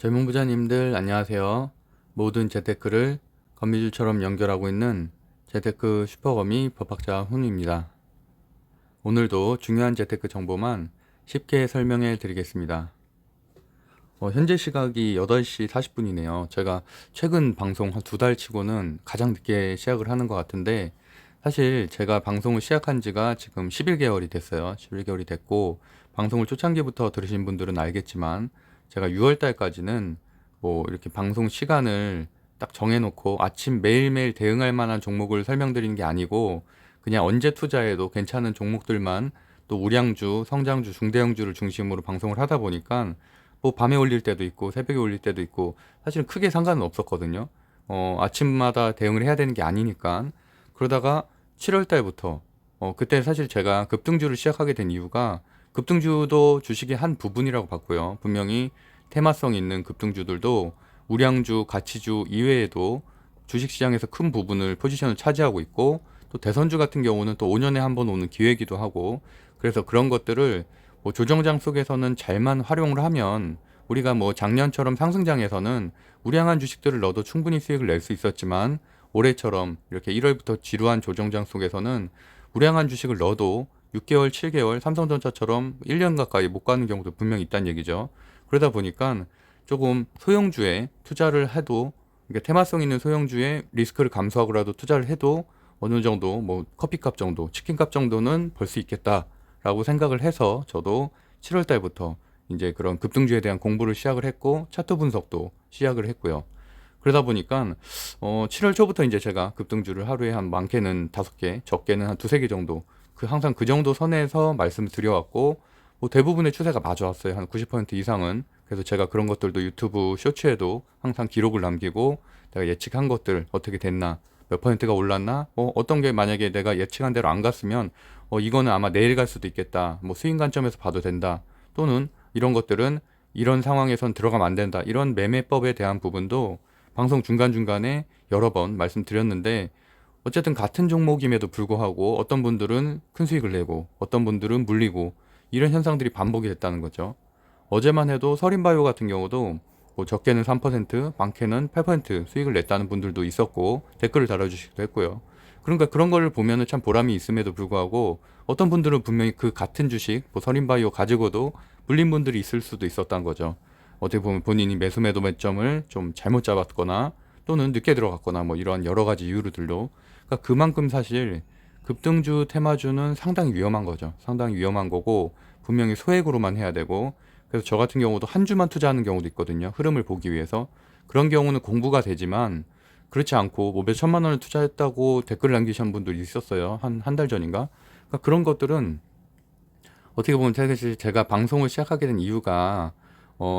젊은 부자님들 안녕하세요. 모든 재테크를 거미줄처럼 연결하고 있는 재테크 슈퍼거미 법학자 훈우입니다. 오늘도 중요한 재테크 정보만 쉽게 설명해 드리겠습니다. 현재 시각이 8시 40분이네요. 제가 최근 방송 한 2달 치고는 가장 늦게 시작을 하는 것 같은데, 사실 제가 방송을 시작한 지가 지금 11개월이 됐어요. 11개월이 됐고, 방송을 초창기부터 들으신 분들은 알겠지만, 제가 6월 달까지는 뭐 이렇게 방송 시간을 딱 정해놓고 아침 매일매일 대응할 만한 종목을 설명드리는 게 아니고, 그냥 언제 투자해도 괜찮은 종목들만, 또 우량주, 성장주, 중대형주를 중심으로 방송을 하다 보니까 뭐 밤에 올릴 때도 있고 새벽에 올릴 때도 있고 사실은 크게 상관은 없었거든요. 아침마다 대응을 해야 되는 게 아니니까. 그러다가 7월 달부터 그때 사실 제가 급등주를 시작하게 된 이유가, 급등주도 주식의 한 부분이라고 봤고요. 분명히 테마성 있는 급등주들도 우량주, 가치주 이외에도 주식시장에서 큰 부분을 포지션을 차지하고 있고, 또 대선주 같은 경우는 또 5년에 한 번 오는 기회이기도 하고, 그래서 그런 것들을 뭐 조정장 속에서는 잘만 활용을 하면, 우리가 뭐 작년처럼 상승장에서는 우량한 주식들을 넣어도 충분히 수익을 낼 수 있었지만, 올해처럼 이렇게 1월부터 지루한 조정장 속에서는 우량한 주식을 넣어도 6개월, 7개월, 삼성전자처럼 1년 가까이 못 가는 경우도 분명히 있다는 얘기죠. 그러다 보니까 조금 소형주에 투자를 해도, 그러니까 테마성 있는 소형주에 리스크를 감수하고라도 투자를 해도 어느 정도 뭐 커피값 정도, 치킨값 정도는 벌 수 있겠다라고 생각을 해서 저도 7월 달부터 이제 그런 급등주에 대한 공부를 시작을 했고, 차트 분석도 시작을 했고요. 그러다 보니까 7월 초부터 이제 제가 급등주를 하루에 한 많게는 5개, 적게는 한 2~3개 정도, 항상 그 정도 선에서 말씀을 드려왔고, 뭐 대부분의 추세가 맞아왔어요. 한 90% 이상은. 그래서 제가 그런 것들도 유튜브 쇼츠에도 항상 기록을 남기고, 내가 예측한 것들 어떻게 됐나, 몇 퍼센트가 올랐나, 어떤 게 만약에 내가 예측한 대로 안 갔으면 이거는 아마 내일 갈 수도 있겠다, 뭐 수익 관점에서 봐도 된다, 또는 이런 것들은 이런 상황에선 들어가면 안 된다, 이런 매매법에 대한 부분도 방송 중간중간에 여러 번 말씀드렸는데, 어쨌든 같은 종목임에도 불구하고 어떤 분들은 큰 수익을 내고 어떤 분들은 물리고, 이런 현상들이 반복이 됐다는 거죠. 어제만 해도 서린바이오 같은 경우도 뭐 적게는 3%, 많게는 8% 수익을 냈다는 분들도 있었고, 댓글을 달아주시기도 했고요. 그러니까 그런 거를 보면은 참 보람이 있음에도 불구하고, 어떤 분들은 분명히 그 같은 주식, 뭐 서린바이오 가지고도 물린 분들이 있을 수도 있었다는 거죠. 어떻게 보면 본인이 매수 매점을 좀 잘못 잡았거나, 또는 늦게 들어갔거나, 뭐 이런 여러 가지 이유들로. 그러니까 그만큼 사실 급등주, 테마주는 상당히 위험한 거죠. 상당히 위험한 거고, 분명히 소액으로만 해야 되고, 그래서 저 같은 경우도 한 주만 투자하는 경우도 있거든요. 흐름을 보기 위해서. 그런 경우는 공부가 되지만, 그렇지 않고 뭐 몇 천만 원을 투자했다고 댓글 남기신 분들이 있었어요. 한 달 전인가? 그러니까 그런 것들은 어떻게 보면 사실 제가 방송을 시작하게 된 이유가,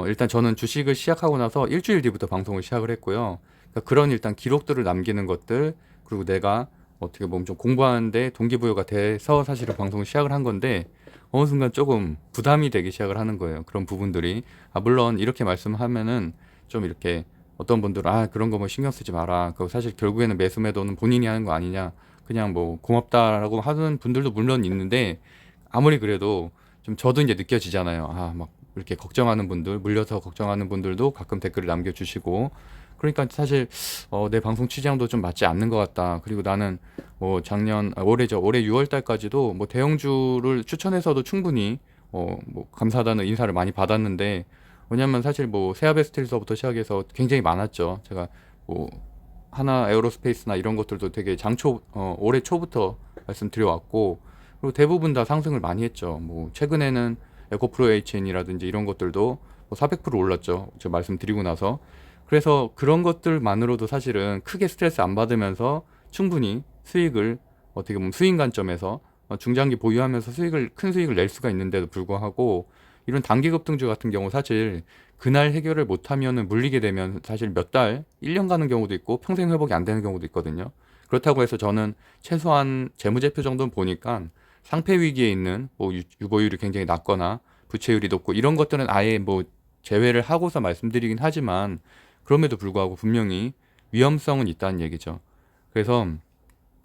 일단 저는 주식을 시작하고 나서 일주일 뒤부터 방송을 시작을 했고요. 그러니까 그런 일단 기록들을 남기는 것들, 그리고 내가 어떻게 보면 좀 공부하는데 동기부여가 돼서 사실은 방송을 시작을 한 건데, 어느 순간 조금 부담이 되기 시작을 하는 거예요. 그런 부분들이. 물론 이렇게 말씀하면은 좀 이렇게 어떤 분들은 그런 거 뭐 신경 쓰지 마라, 그 사실 결국에는 매수 매도는 본인이 하는 거 아니냐, 그냥 뭐 고맙다라고 하는 분들도 물론 있는데, 아무리 그래도 좀 저도 이제 느껴지잖아요. 막 이렇게 걱정하는 분들, 물려서 걱정하는 분들도 가끔 댓글을 남겨주시고, 그러니까 사실 내 방송 취지랑도 좀 맞지 않는 것 같다. 그리고 나는 뭐 올해 6월 달까지도 뭐 대형주를 추천해서도 충분히 뭐 감사하다는 인사를 많이 받았는데, 왜냐면 사실 뭐 세아베스텔서부터 시작해서 굉장히 많았죠. 제가 뭐 하나 에어로스페이스나 이런 것들도 되게 올해 초부터 말씀드려왔고, 그리고 대부분 다 상승을 많이 했죠. 뭐 최근에는 에코프로 HN이라든지 이런 것들도 뭐 400% 올랐죠. 제가 말씀드리고 나서. 그래서 그런 것들만으로도 사실은 크게 스트레스 안 받으면서 충분히 수익을, 어떻게 보면 수익 관점에서 중장기 보유하면서 큰 수익을 낼 수가 있는데도 불구하고, 이런 단기 급등주 같은 경우 사실 그날 해결을 못하면은 물리게 되면 사실 몇 달, 1년 가는 경우도 있고 평생 회복이 안 되는 경우도 있거든요. 그렇다고 해서 저는 최소한 재무제표 정도는 보니까 상폐 위기에 있는 뭐 유보율이 굉장히 낮거나 부채율이 높고 이런 것들은 아예 뭐 제외를 하고서 말씀드리긴 하지만, 그럼에도 불구하고 분명히 위험성은 있다는 얘기죠. 그래서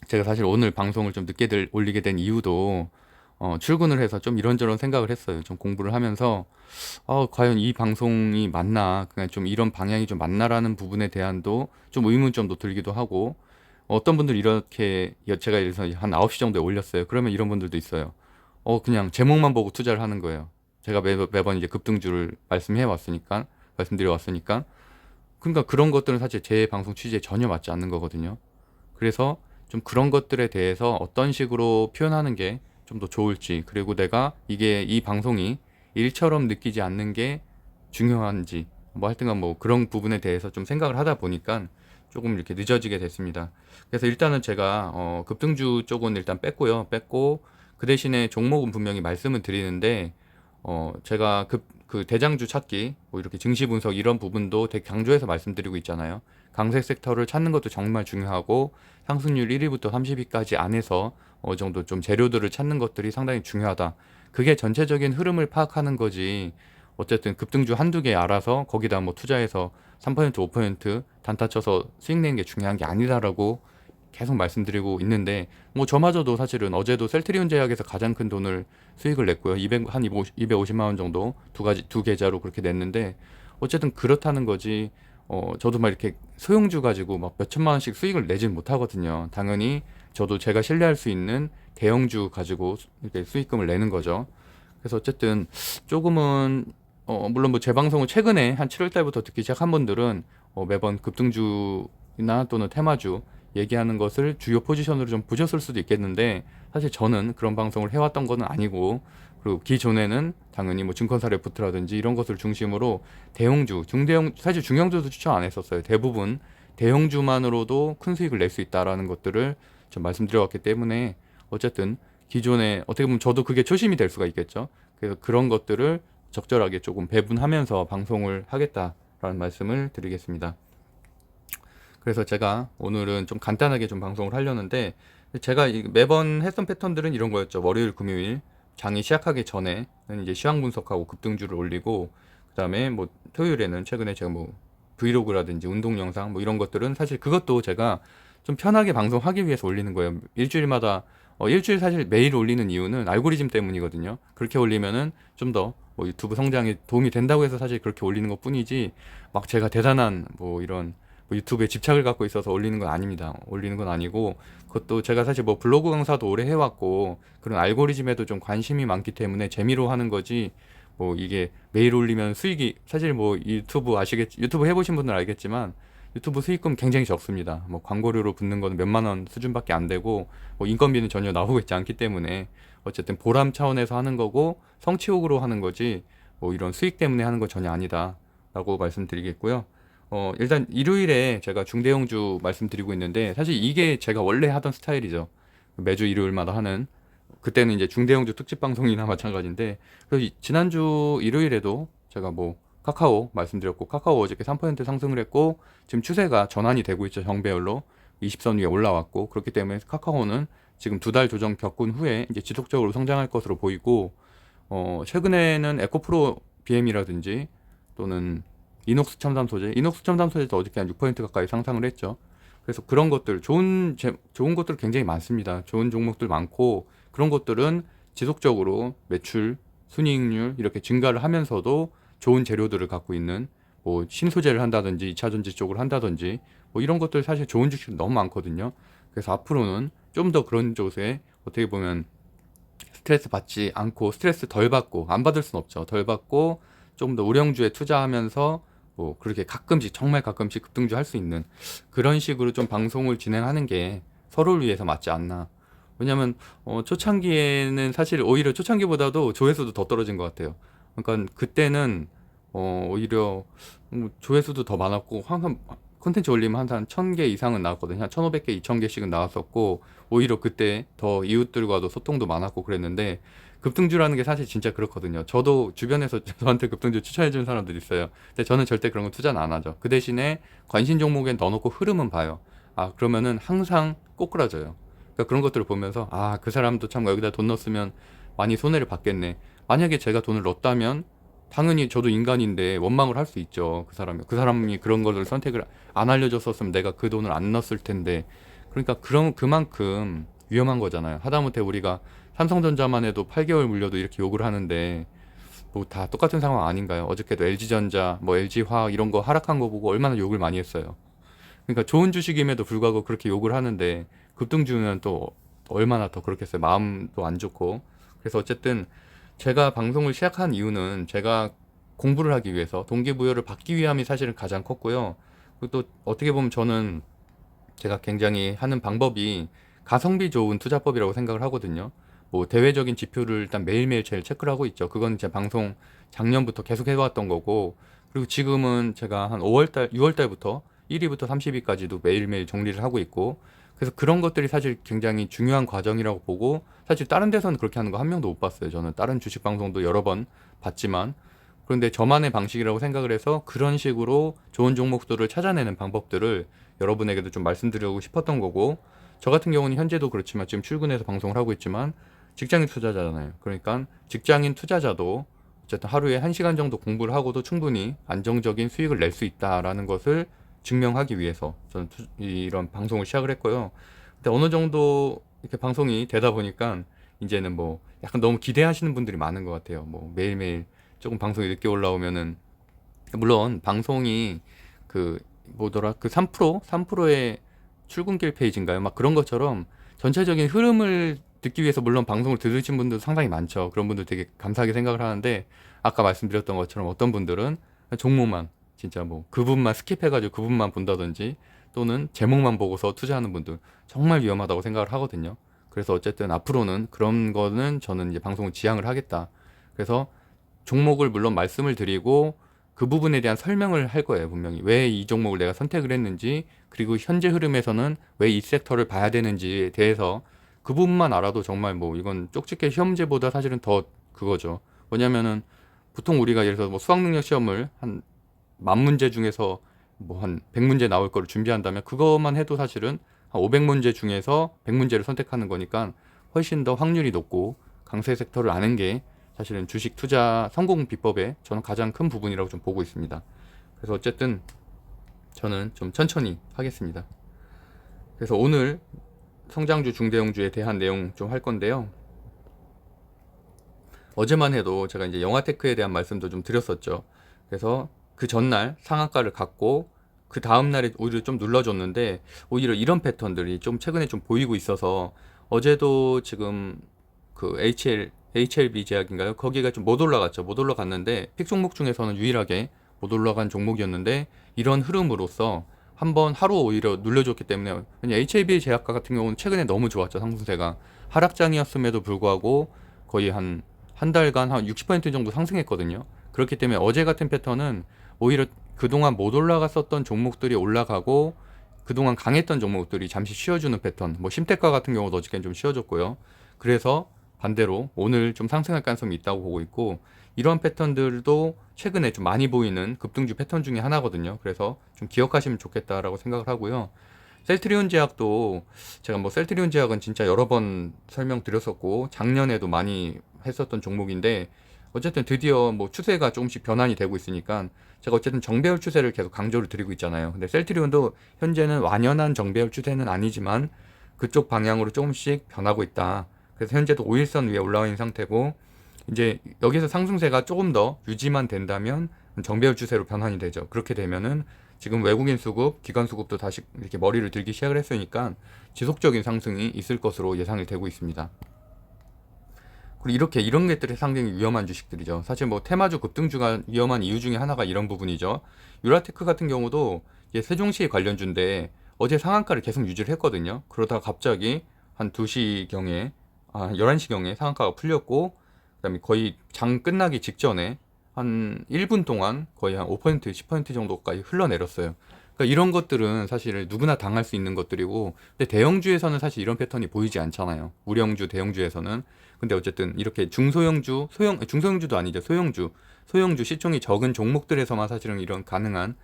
제가 사실 오늘 방송을 좀 늦게 올리게 된 이유도, 출근을 해서 좀 이런저런 생각을 했어요. 좀 공부를 하면서 과연 이 방송이 맞나, 그냥 좀 이런 방향이 좀 맞나라는 부분에 대한도 좀 의문점도 들기도 하고, 어떤 분들 이렇게 제가 예를 들어서 한 9시 정도에 올렸어요. 그러면 이런 분들도 있어요. 그냥 제목만 보고 투자를 하는 거예요. 제가 매번 이제 급등주를 말씀드려 왔으니까. 그러니까 그런 것들은 사실 제 방송 취지에 전혀 맞지 않는 거거든요. 그래서 좀 그런 것들에 대해서 어떤 식으로 표현하는 게 좀 더 좋을지, 그리고 내가 이 방송이 일처럼 느끼지 않는 게 중요한지, 뭐 하여튼간 뭐 그런 부분에 대해서 좀 생각을 하다 보니까 조금 이렇게 늦어지게 됐습니다. 그래서 일단은 제가 급등주 쪽은 일단 뺐고, 그 대신에 종목은 분명히 말씀을 드리는데, 제가 그 대장주 찾기, 뭐 이렇게 증시 분석 이런 부분도 되게 강조해서 말씀드리고 있잖아요. 강세 섹터를 찾는 것도 정말 중요하고, 상승률 1위부터 30위까지 안에서 어느 정도 좀 재료들을 찾는 것들이 상당히 중요하다. 그게 전체적인 흐름을 파악하는 거지. 어쨌든 급등주 한두 개 알아서 거기다 뭐 투자해서 3% 5% 단타 쳐서 수익 내는 게 중요한 게 아니다라고 계속 말씀드리고 있는데, 뭐 저마저도 사실은 어제도 셀트리온 제약에서 가장 큰 돈을 수익을 냈고요. 250만 원 정도 두 계좌로 그렇게 냈는데, 어쨌든 그렇다는 거지. 저도 막 이렇게 소형주 가지고 막 몇천만 원씩 수익을 내진 못하거든요. 당연히 저도 제가 신뢰할 수 있는 대형주 가지고 이렇게 수익금을 내는 거죠. 그래서 어쨌든 조금은 물론 뭐 제 방송을 최근에 한 7월 달부터 듣기 시작한 분들은 매번 급등주나 또는 테마주 얘기하는 것을 주요 포지션으로 좀 보셨을 수도 있겠는데, 사실 저는 그런 방송을 해왔던 거는 아니고, 그리고 기존에는 당연히 뭐 증권사 레포트라든지 이런 것을 중심으로 대형주, 중대형, 사실 중형주도 추천 안 했었어요. 대부분 대형주만으로도 큰 수익을 낼 수 있다라는 것들을 좀 말씀드려왔기 때문에, 어쨌든 기존에 어떻게 보면 저도 그게 초심이 될 수가 있겠죠. 그래서 그런 것들을 적절하게 조금 배분하면서 방송을 하겠다라는 말씀을 드리겠습니다. 그래서 제가 오늘은 좀 간단하게 좀 방송을 하려는데, 제가 매번 했던 패턴들은 이런 거였죠. 월요일, 금요일 장이 시작하기 전에는 이제 시황 분석하고 급등주를 올리고, 그다음에 뭐 토요일에는 최근에 제가 뭐 브이로그라든지 운동 영상 뭐 이런 것들은 사실 그것도 제가 좀 편하게 방송하기 위해서 올리는 거예요. 일주일마다 일주일 사실 매일 올리는 이유는 알고리즘 때문이거든요. 그렇게 올리면은 좀 더 뭐 유튜브 성장에 도움이 된다고 해서 사실 그렇게 올리는 것 뿐이지, 막 제가 대단한 뭐 이런 뭐 유튜브에 집착을 갖고 있어서 올리는 건 아닙니다. 올리는 건 아니고, 그것도 제가 사실 뭐 블로그 강사도 오래 해왔고 그런 알고리즘에도 좀 관심이 많기 때문에 재미로 하는 거지, 뭐 이게 매일 올리면 수익이 사실 뭐 유튜브 해보신 분들 알겠지만 유튜브 수익금 굉장히 적습니다. 뭐 광고료로 붙는 거는 몇만 원 수준밖에 안 되고, 뭐 인건비는 전혀 나오고 있지 않기 때문에 어쨌든 보람 차원에서 하는 거고 성취욕으로 하는 거지, 뭐 이런 수익 때문에 하는 건 전혀 아니다라고 말씀드리겠고요. 일단 일요일에 제가 중대형주 말씀드리고 있는데, 사실 이게 제가 원래 하던 스타일이죠. 매주 일요일마다 하는, 그때는 이제 중대형주 특집 방송이나 마찬가지인데, 그래서 지난주 일요일에도 제가 뭐 카카오 말씀드렸고, 카카오 어저께 3% 상승을 했고 지금 추세가 전환이 되고 있죠. 정배열로 20선 위에 올라왔고, 그렇기 때문에 카카오는 지금 2달 조정 겪은 후에 이제 지속적으로 성장할 것으로 보이고, 최근에는 에코프로 BM이라든지 또는 이녹스 첨단 소재도 어저께 한 6% 가까이 상승을 했죠. 그래서 그런 것들, 좋은 것들 굉장히 많습니다. 좋은 종목들 많고, 그런 것들은 지속적으로 매출, 순이익률 이렇게 증가를 하면서도 좋은 재료들을 갖고 있는, 뭐 신소재를 한다든지 2차전지 쪽을 한다든지 뭐 이런 것들 사실 좋은 주식 너무 많거든요. 그래서 앞으로는 좀 더 그런 쪽에 어떻게 보면 스트레스 받지 않고, 스트레스 덜 받고, 안 받을 순 없죠. 덜 받고 좀 더 우량주에 투자하면서 뭐 그렇게 가끔씩, 정말 가끔씩 급등주 할 수 있는 그런 식으로 좀 방송을 진행하는 게 서로를 위해서 맞지 않나. 왜냐면 초창기에는 사실 오히려 초창기보다도 조회수도 더 떨어진 것 같아요. 그러니까 그때는 오히려 조회수도 더 많았고, 항상 콘텐츠 올리면 한 1000개 이상은 나왔거든요. 한 1500개, 2000개씩은 나왔었고, 오히려 그때 더 이웃들과도 소통도 많았고 그랬는데, 급등주라는 게 사실 진짜 그렇거든요. 저도 주변에서 저한테 급등주 추천해주는 사람들 있어요. 근데 저는 절대 그런 거 투자는 안 하죠. 그 대신에 관심 종목에 넣어놓고 흐름은 봐요. 그러면은 항상 꼬꾸라져요. 그러니까 그런 것들을 보면서, 그 사람도 참 여기다 돈 넣었으면 많이 손해를 봤겠네. 만약에 제가 돈을 넣었다면 당연히 저도 인간인데 원망을 할 수 있죠. 그 사람이 그런 거를 선택을 안 알려줬었으면 내가 그 돈을 안 넣었을 텐데. 그러니까 그만큼 위험한 거잖아요. 하다못해 우리가 삼성전자만 해도 8개월 물려도 이렇게 욕을 하는데 뭐 다 똑같은 상황 아닌가요? 어저께도 LG전자, 뭐 LG화학 이런 거 하락한 거 보고 얼마나 욕을 많이 했어요. 그러니까 좋은 주식임에도 불구하고 그렇게 욕을 하는데 급등주는 또 얼마나 더 그렇겠어요. 마음도 안 좋고. 그래서 어쨌든 제가 방송을 시작한 이유는 제가 공부를 하기 위해서 동기부여를 받기 위함이 사실은 가장 컸고요. 그리고 또 어떻게 보면 저는 제가 굉장히 하는 방법이 가성비 좋은 투자법이라고 생각을 하거든요. 뭐 대외적인 지표를 일단 매일매일 제일 체크를 하고 있죠. 그건 제 방송 작년부터 계속 해왔던 거고, 그리고 지금은 제가 한 5월달, 6월달부터 1위부터 30위까지도 매일매일 정리를 하고 있고, 그래서 그런 것들이 사실 굉장히 중요한 과정이라고 보고, 사실 다른 데서는 그렇게 하는 거 한 명도 못 봤어요. 저는 다른 주식 방송도 여러 번 봤지만, 그런데 저만의 방식이라고 생각을 해서 그런 식으로 좋은 종목들을 찾아내는 방법들을 여러분에게도 좀 말씀드리고 싶었던 거고, 저 같은 경우는 현재도 그렇지만 지금 출근해서 방송을 하고 있지만 직장인 투자자잖아요. 그러니까 직장인 투자자도 어쨌든 하루에 1시간 정도 공부를 하고도 충분히 안정적인 수익을 낼 수 있다라는 것을 증명하기 위해서 저는 이런 방송을 시작을 했고요. 근데 어느 정도 이렇게 방송이 되다 보니까 이제는 뭐 약간 너무 기대하시는 분들이 많은 것 같아요. 뭐 매일매일 조금 방송이 늦게 올라오면은, 물론 방송이 그 뭐더라 그 3%의 출근길 페이지인가요? 막 그런 것처럼 전체적인 흐름을 듣기 위해서 물론 방송을 들으신 분들 상당히 많죠. 그런 분들 되게 감사하게 생각을 하는데, 아까 말씀드렸던 것처럼 어떤 분들은 종목만 진짜 뭐 그분만 스킵해가지고 그분만 본다든지, 또는 제목만 보고서 투자하는 분들 정말 위험하다고 생각을 하거든요. 그래서 어쨌든 앞으로는 그런 거는 저는 이제 방송을 지양을 하겠다. 그래서 종목을 물론 말씀을 드리고 그 부분에 대한 설명을 할 거예요. 분명히 왜 이 종목을 내가 선택을 했는지, 그리고 현재 흐름에서는 왜 이 섹터를 봐야 되는지에 대해서 그 부분만 알아도 정말 뭐 이건 쪽집게 시험제보다 사실은 더 그거죠. 뭐냐면은 보통 우리가 예를 들어서 뭐 수학 능력 시험을 한 10,000문제 중에서 뭐 한 100문제 나올 거를 준비한다면 그것만 해도 사실은 한 500문제 중에서 100문제를 선택하는 거니까 훨씬 더 확률이 높고 강세 섹터를 아는 게 사실은 주식 투자 성공 비법의 저는 가장 큰 부분이라고 좀 보고 있습니다. 그래서 어쨌든 저는 좀 천천히 하겠습니다. 그래서 오늘 성장주 중대형주에 대한 내용 좀 할 건데요. 어제만 해도 제가 이제 영화테크에 대한 말씀도 좀 드렸었죠. 그래서 그 전날 상한가를 갖고 그 다음날에 오히려 좀 눌러줬는데, 오히려 이런 패턴들이 좀 최근에 좀 보이고 있어서 어제도 지금 그 HLB 제약인가요? 거기가 좀 못 올라갔죠. 못 올라갔는데 픽 종목 중에서는 유일하게 못 올라간 종목이었는데, 이런 흐름으로서 한번 하루 오히려 눌려줬기 때문에, 왜냐 HLB 제약가 같은 경우는 최근에 너무 좋았죠. 상승세가 하락장이었음에도 불구하고 거의 한 달간 한 60% 정도 상승했거든요. 그렇기 때문에 어제 같은 패턴은 오히려 그동안 못 올라갔었던 종목들이 올라가고 그동안 강했던 종목들이 잠시 쉬어주는 패턴. 뭐 심테카 같은 경우도 어저께는 좀 쉬어줬고요. 그래서 반대로 오늘 좀 상승할 가능성이 있다고 보고 있고, 이런 패턴들도 최근에 좀 많이 보이는 급등주 패턴 중에 하나거든요. 그래서 좀 기억하시면 좋겠다라고 생각을 하고요. 셀트리온 제약도 제가 뭐 셀트리온 제약은 진짜 여러 번 설명드렸었고 작년에도 많이 했었던 종목인데, 어쨌든 드디어 뭐 추세가 조금씩 변환이 되고 있으니까 제가 어쨌든 정배열 추세를 계속 강조를 드리고 있잖아요. 근데 셀트리온도 현재는 완연한 정배열 추세는 아니지만 그쪽 방향으로 조금씩 변하고 있다. 그래서 현재도 5일선 위에 올라와 있는 상태고, 이제 여기서 상승세가 조금 더 유지만 된다면 정배열 추세로 변환이 되죠. 그렇게 되면은 지금 외국인 수급, 기관 수급도 다시 이렇게 머리를 들기 시작을 했으니까 지속적인 상승이 있을 것으로 예상이 되고 있습니다. 그리고 이렇게 이런 것들이 상당히 위험한 주식들이죠. 사실 뭐 테마주 급등주가 위험한 이유 중에 하나가 이런 부분이죠. 유라테크 같은 경우도 세종시 관련주인데 어제 상한가를 계속 유지를 했거든요. 그러다가 갑자기 한 2시경에 11시경에 상한가가 풀렸고, 그다음에 거의 장 끝나기 직전에 한 1분 동안 거의 한 5%, 10% 정도까지 흘러내렸어요. 그러니까 이런 것들은 사실 누구나 당할 수 있는 것들이고, 근데 대형주에서는 사실 이런 패턴이 보이지 않잖아요. 우량주, 대형주에서는. 근데 어쨌든 이렇게 중소형주, 중소형주도 아니죠. 소형주 시총이 적은 종목들에서만 사실은 이런 가능한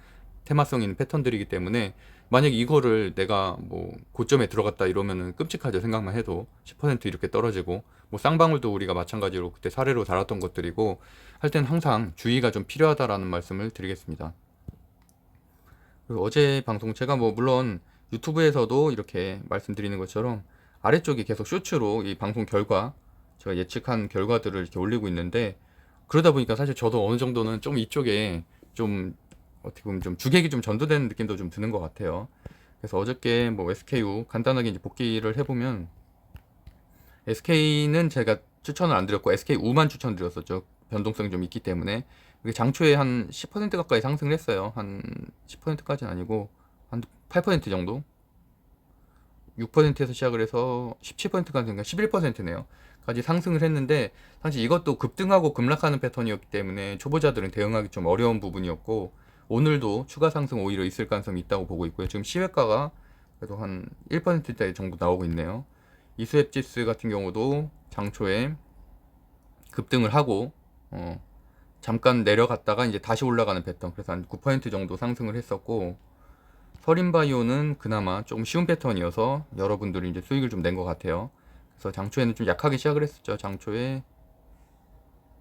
테마성 있는 패턴들이기 때문에, 만약 이거를 내가 뭐 고점에 들어갔다 이러면은 끔찍하죠. 생각만 해도 10% 이렇게 떨어지고, 뭐 쌍방울도 우리가 마찬가지로 그때 사례로 다뤘던 것들이고, 할 땐 항상 주의가 좀 필요하다라는 말씀을 드리겠습니다. 그리고 어제 방송 제가 뭐 물론 유튜브에서도 이렇게 말씀드리는 것처럼 아래쪽이 계속 쇼츠로 이 방송 결과 제가 예측한 결과들을 이렇게 올리고 있는데, 그러다 보니까 사실 저도 어느 정도는 좀 이쪽에 좀 어떻게 보면 좀 주객이 좀 전도되는 느낌도 좀 드는 것 같아요. 그래서 어저께 뭐 SKU 간단하게 이제 복귀를 해보면, SK는 제가 추천을 안 드렸고 SKU만 추천드렸었죠. 변동성이 좀 있기 때문에. 이게 장초에 한 10% 가까이 상승을 했어요. 한 10%까지는 아니고 한 8% 정도? 6%에서 시작을 해서 17%까지, 그러니까 11%네요. 까지 상승을 했는데, 사실 이것도 급등하고 급락하는 패턴이었기 때문에 초보자들은 대응하기 좀 어려운 부분이었고, 오늘도 추가 상승 오히려 있을 가능성이 있다고 보고 있고요. 지금 시외가가 그래도 한 1%대 정도 나오고 있네요. 이수앱지스 같은 경우도 장초에 급등을 하고 잠깐 내려갔다가 이제 다시 올라가는 패턴, 그래서 한 9% 정도 상승을 했었고, 서린바이오는 그나마 조금 쉬운 패턴이어서 여러분들이 이제 수익을 좀 낸 것 같아요. 그래서 장초에는 좀 약하게 시작을 했었죠. 장초에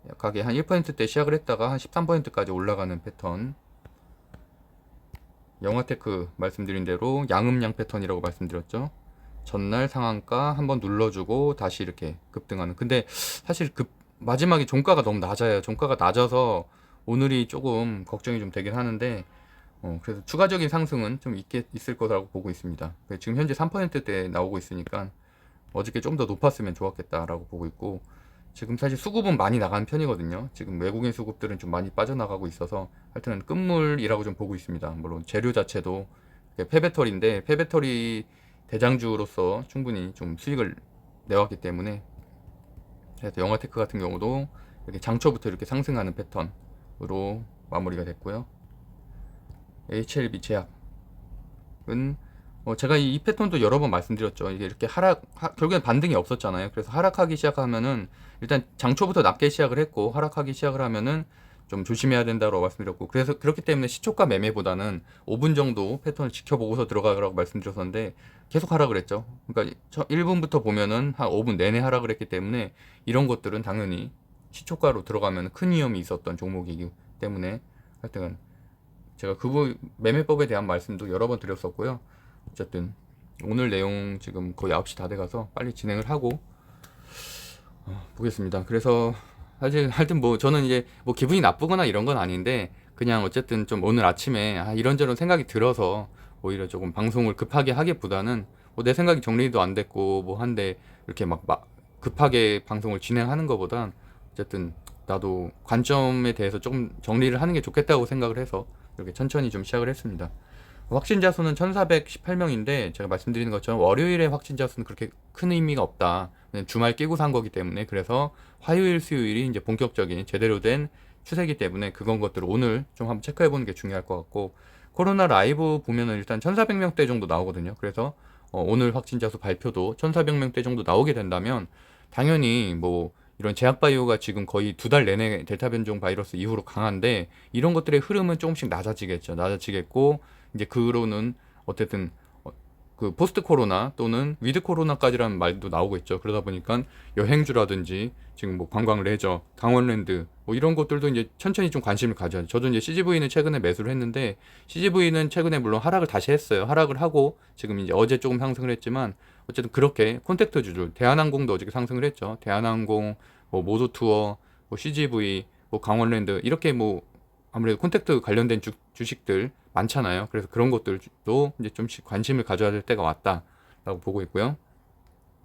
약하게 한 1%대 시작을 했다가 한 13%까지 올라가는 패턴. 영화테크 말씀드린 대로 양음양 패턴이라고 말씀드렸죠. 전날 상한가 한번 눌러주고 다시 이렇게 급등하는. 근데 사실 마지막에 종가가 너무 낮아요. 종가가 낮아서 오늘이 조금 걱정이 좀 되긴 하는데, 그래서 추가적인 상승은 좀 있을 거라고 보고 있습니다. 지금 현재 3%대 나오고 있으니까 어저께 좀 더 높았으면 좋았겠다라고 보고 있고, 지금 사실 수급은 많이 나가는 편이거든요. 지금 외국인 수급들은 좀 많이 빠져나가고 있어서 하여튼 끝물이라고 좀 보고 있습니다. 물론 재료 자체도 폐배터리인데, 폐배터리 대장주로서 충분히 좀 수익을 내왔기 때문에, 그래서 영화테크 같은 경우도 이렇게 장초부터 이렇게 상승하는 패턴으로 마무리가 됐고요. HLB 제약은 제가 이 패턴도 여러 번 말씀드렸죠. 이게 이렇게 결국엔 반등이 없었잖아요. 그래서 하락하기 시작하면은, 일단 장초부터 낮게 시작을 했고 하락하기 시작을 하면은 좀 조심해야 된다고 말씀드렸고, 그래서 그렇기 때문에 시초가 매매보다는 5분 정도 패턴을 지켜보고서 들어가라고 말씀드렸었는데 계속 하락을 했죠. 그러니까 1분부터 보면은 한 5분 내내 하락을 했기 때문에, 이런 것들은 당연히 시초가로 들어가면 큰 위험이 있었던 종목이기 때문에, 하여튼 제가 매매법에 대한 말씀도 여러 번 드렸었고요. 어쨌든 오늘 내용 지금 거의 9시 다 돼가서 빨리 진행을 하고 보겠습니다. 그래서 사실 하여튼 뭐 저는 이제 뭐 기분이 나쁘거나 이런 건 아닌데, 그냥 어쨌든 좀 오늘 아침에 이런저런 생각이 들어서 오히려 조금 방송을 급하게 하기보다는, 뭐 내 생각이 정리도 안 됐고 뭐 한데 이렇게 막 급하게 방송을 진행하는 것보단 어쨌든 나도 관점에 대해서 조금 정리를 하는 게 좋겠다고 생각을 해서 이렇게 천천히 좀 시작을 했습니다. 확진자 수는 1418명인데 제가 말씀드리는 것처럼 월요일에 확진자 수는 그렇게 큰 의미가 없다. 주말 끼고 산 거기 때문에. 그래서 화요일, 수요일이 이제 본격적인 제대로 된 추세이기 때문에 그건 것들을 오늘 좀 한번 체크해 보는 게 중요할 것 같고, 코로나 라이브 보면은 일단 1400명대 정도 나오거든요. 그래서 오늘 확진자 수 발표도 1400명대 정도 나오게 된다면, 당연히 뭐 이런 제약바이오가 지금 거의 2달 내내 델타 변종 바이러스 이후로 강한데, 이런 것들의 흐름은 조금씩 낮아지겠죠. 낮아지겠고, 이제 그로는 어쨌든 그 포스트 코로나 또는 위드 코로나까지라는 말도 나오고 있죠. 그러다 보니까 여행주라든지 지금 뭐 관광 레저, 강원랜드 뭐 이런 것들도 이제 천천히 좀 관심을 가져야죠. 저도 이제 CGV는 최근에 매수를 했는데, CGV는 최근에 물론 하락을 다시 했어요. 하락을 하고 지금 이제 어제 조금 상승을 했지만, 어쨌든 그렇게 콘택트 주주, 대한항공도 어저께 상승을 했죠. 대한항공, 뭐 모도투어, 뭐 CGV, 뭐 강원랜드, 이렇게 뭐 아무래도 콘택트 관련된 주식들 많잖아요. 그래서 그런 것들도 이제 좀씩 관심을 가져야 될 때가 왔다라고 보고 있고요.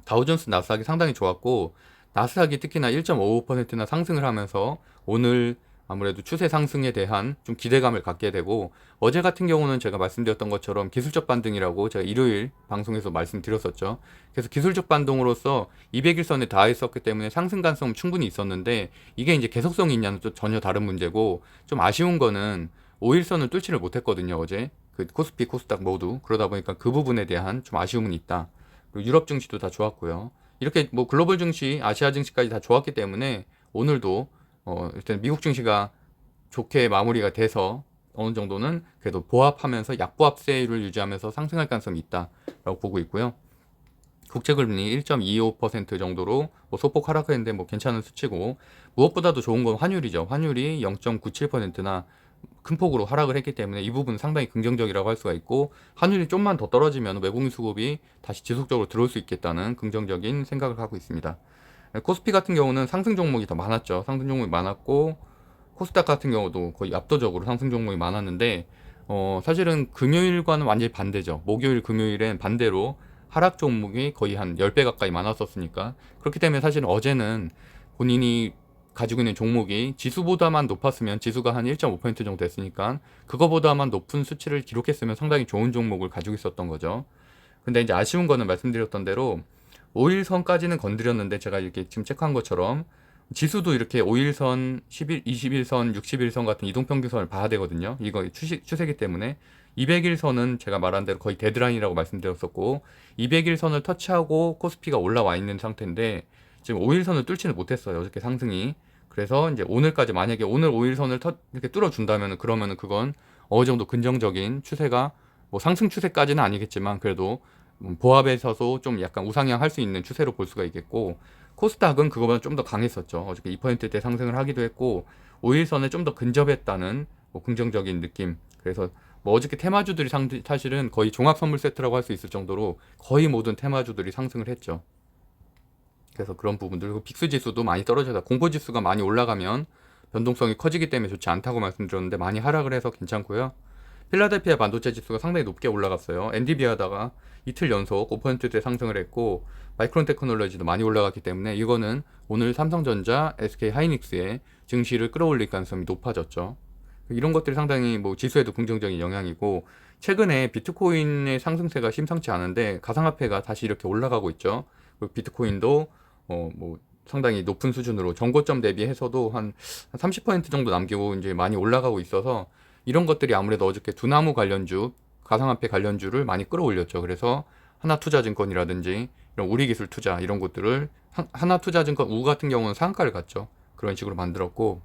다우존스 나스닥이 상당히 좋았고, 나스닥이 특히나 1.55%나 상승을 하면서 오늘 아무래도 추세 상승에 대한 좀 기대감을 갖게 되고, 어제 같은 경우는 제가 말씀드렸던 것처럼 기술적 반등이라고 제가 일요일 방송에서 말씀드렸었죠. 그래서 기술적 반등으로서 200일선에 닿아 있었기 때문에 상승 가능성은 충분히 있었는데, 이게 이제 계속성이 있냐는 또 전혀 다른 문제고, 좀 아쉬운 거는 5일선을 뚫지를 못했거든요. 어제 그 코스피 코스닥 모두. 그러다 보니까 그 부분에 대한 좀 아쉬움은 있다. 그리고 유럽 증시도 다 좋았고요. 이렇게 뭐 글로벌 증시, 아시아 증시까지 다 좋았기 때문에 오늘도 일단 미국 증시가 좋게 마무리가 돼서 어느 정도는 그래도 보합하면서 약보합세를 유지하면서 상승할 가능성이 있다라고 보고 있고요. 국채금리 1.25% 정도로 뭐 소폭 하락했는데 뭐 괜찮은 수치고, 무엇보다도 좋은 건 환율이죠. 환율이 0.97%나 큰 폭으로 하락을 했기 때문에 이 부분은 상당히 긍정적이라고 할 수가 있고, 환율이 좀만 더 떨어지면 외국인 수급이 다시 지속적으로 들어올 수 있겠다는 긍정적인 생각을 하고 있습니다. 코스피 같은 경우는 상승 종목이 더 많았죠. 상승 종목이 많았고 코스닥 같은 경우도 거의 압도적으로 상승 종목이 많았는데 사실은 금요일과는 완전히 반대죠. 목요일 금요일엔 반대로 하락 종목이 거의 한 10배 가까이 많았었으니까, 그렇기 때문에 사실 어제는 본인이 가지고 있는 종목이 지수보다만 높았으면, 지수가 한 1.5% 정도 됐으니까 그거보다만 높은 수치를 기록했으면 상당히 좋은 종목을 가지고 있었던 거죠. 근데 이제 아쉬운 거는 말씀드렸던 대로 5일선까지는 건드렸는데, 제가 이렇게 지금 체크한 것처럼 지수도 이렇게 5일선, 10일, 20일선, 60일선 같은 이동평균선을 봐야 되거든요. 이거 추세기 때문에 200일선은 제가 말한 대로 거의 데드라인이라고 말씀드렸었고, 200일선을 터치하고 코스피가 올라와 있는 상태인데 지금 5일선을 뚫지는 못했어요, 어저께 상승이. 그래서 이제 오늘까지, 만약에 오늘 5일선을 이렇게 뚫어준다면, 그러면은 그건 어느 정도 긍정적인 추세가, 뭐 상승 추세까지는 아니겠지만 그래도 보합에서도 좀 약간 우상향 할 수 있는 추세로 볼 수가 있겠고, 코스닥은 그거보다 좀 더 강했었죠. 어저께 2%대 상승을 하기도 했고 5일선에 좀 더 근접했다는 뭐 긍정적인 느낌. 그래서 뭐 어저께 테마주들이 사실은 거의 종합 선물 세트라고 할 수 있을 정도로 거의 모든 테마주들이 상승을 했죠. 그래서 그런 부분들, 그리고 빅스 지수도 많이 떨어져서, 공포 지수가 많이 올라가면 변동성이 커지기 때문에 좋지 않다고 말씀드렸는데 많이 하락을 해서 괜찮고요. 필라델피아 반도체 지수가 상당히 높게 올라갔어요. 엔디비아다가 이틀 연속 5%대 상승을 했고, 마이크론 테크놀로지도 많이 올라갔기 때문에 이거는 오늘 삼성전자, SK 하이닉스의 증시를 끌어올릴 가능성이 높아졌죠. 이런 것들이 상당히 뭐 지수에도 긍정적인 영향이고, 최근에 비트코인의 상승세가 심상치 않은데 가상화폐가 다시 이렇게 올라가고 있죠. 그리고 비트코인도 뭐 상당히 높은 수준으로 전고점 대비해서도 한 30% 정도 남기고 이제 많이 올라가고 있어서, 이런 것들이 아무래도 어저께 두나무 관련주, 가상화폐 관련주를 많이 끌어올렸죠. 그래서 하나투자증권이라든지 이런 우리기술투자, 이런 것들을, 하나투자증권 우 같은 경우는 상한가를 갔죠. 그런 식으로 만들었고,